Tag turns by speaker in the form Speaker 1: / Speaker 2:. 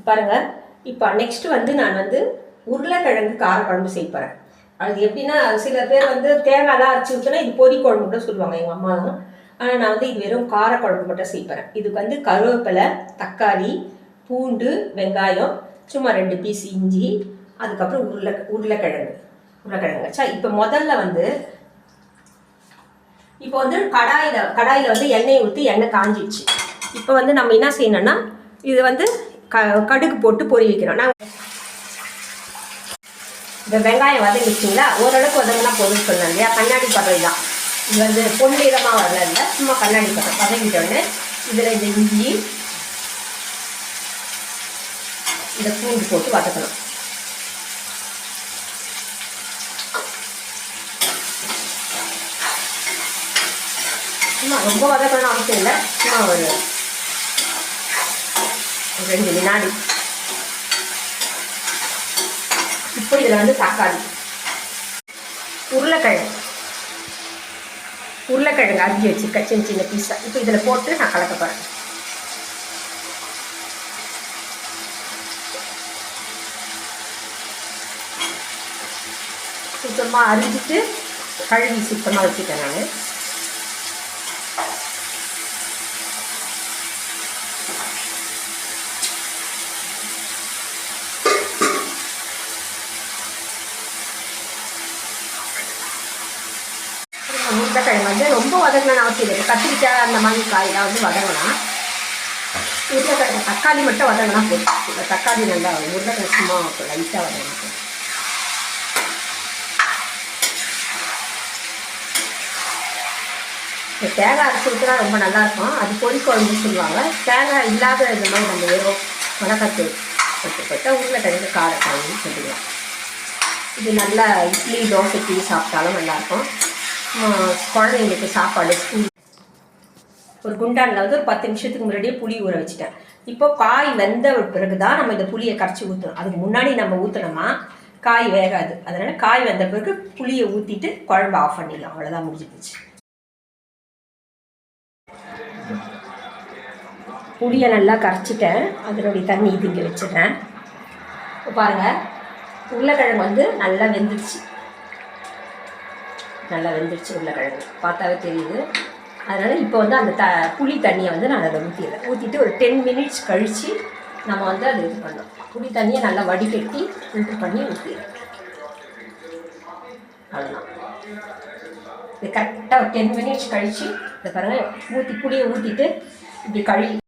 Speaker 1: பாருங்கள். இப்போ நெக்ஸ்ட் வந்து நான் வந்து உருளைக்கிழங்கு காரக்குழம்பு செய்ய போகிறேன். அது எப்படின்னா, சில பேர் வந்து தேங்காய்லாம் அரைச்சி ஊற்றினா இது பொரி குழம்பு கூட சொல்லுவாங்க எங்கள் அம்மா தான். ஆனால் நான் வந்து இது வெறும் காரக்குழம்பு மட்டும் செய்ய போகிறேன். இதுக்கு வந்து கருவேப்பிலை, தக்காளி, பூண்டு, வெங்காயம், சும்மா 2 பீஸ் இஞ்சி, அதுக்கப்புறம் உருளைக்கிழங்கு வச்சா. இப்போ முதல்ல வந்து கடாயில் வந்து எண்ணெய் ஊற்றி எண்ணெய் காஞ்சிடுச்சு. இப்போ வந்து நம்ம என்ன செய்யணும்னா, இது வந்து கடுகு போட்டு பொரி வைக்கிறோம். நான் இந்த வெங்காயம் வதங்கிச்சிங்களா, ஓரளவுக்கு வதங்கினா பொருள் சொன்னேன் இல்லையா, கண்ணாடி பதவி தான். இது வந்து பொன்னிறமாக வரல இல்லை, சும்மா கண்ணாடி பதம் வதங்கிட்டோன்னு இதில் இந்த இஞ்சி, இந்த பூண்டு போட்டு வதக்கணும். சும்மா ரொம்ப வதக்கணும் அவசியம் இல்லை, சும்மா ஒரு 2 வினாடி. இப்போ இதில் வந்து தக்காளி, உருளைக்கிழங்கு அரிஞ்சு வச்சுக்க சின்ன சின்ன பீஸாக இப்போ இதில் போட்டு நான் கலக்க போகிறேன். சுத்தமாக அரிஞ்சிட்டு கழுவி சுத்தமாக வச்சுட்டேன் நான். உருளைக்கிழங்கு வந்து ரொம்ப வதங்கணும்னு அவசியம் இல்லை. கத்திரிக்காய் அந்த மாதிரி காயெல்லாம் வந்து வதங்கலாம். உருளைக்கிழங்கு தக்காளி மட்டும் வதங்கினா போதும். இந்த தக்காளி நல்லா உருளைக்கிழங்கு சும்மா லைட்டாக வதங்கணும். இந்த தேங்காய் அரைச்சி ஊற்றினா ரொம்ப நல்லாயிருக்கும். அது பொரி குழம்புன்னு சொல்லுவாங்க. தேங்காய் இல்லாத இந்த மாதிரி நம்ம வெறும் மிளகாத்தூள் போட்டு உருளைக்கிழங்கு காரக்குழம்புன்னு சொல்லிடலாம். இது நல்லா இட்லி தோசைக்கு சாப்பிட்டாலும் நல்லாயிருக்கும். குழந்தைங்களுக்கு சாப்பாடு ஸ்கூல். ஒரு குண்டானில் வந்து ஒரு 10 நிமிஷத்துக்கு முன்னாடியே புளி ஊற வச்சுட்டேன். இப்போ காய் வெந்த பிறகு தான் நம்ம இந்த புளியை கரைச்சி ஊற்றணும். அதுக்கு முன்னாடி நம்ம ஊற்றினோமா காய் வேகாது. அதனால் காய் வெந்த பிறகு புளியை ஊற்றிட்டு குழம்பு ஆஃப் பண்ணிடலாம். அவ்வளோதான், முடிஞ்சு போச்சு. புளியை நல்லா கரைச்சிட்டேன். அதனுடைய தண்ணி இங்கே வச்சிடுறேன். இப்போ பாருங்கள், உருளைக்கிழங்கு வந்து நல்லா வெந்துடுச்சு. உருளைக்கிழங்கு பார்த்தாவே தெரியுது. அதனால் இப்போ வந்து அந்த புளி தண்ணியை வந்து நான் அதில் ஊற்றிட்டு ஒரு 10 மினிட்ஸ் கழித்து நம்ம வந்து அதை இது பண்ணோம். புளி தண்ணியை நல்லா வடிகட்டி ஃபில்டர் பண்ணி ஊற்றிடுறேன். அவ்வளோதான். இது கரெக்டாக ஒரு 10 மினிட்ஸ் கழித்து இதை பாருங்கள், புளியை ஊற்றிட்டு இப்படி கழுவி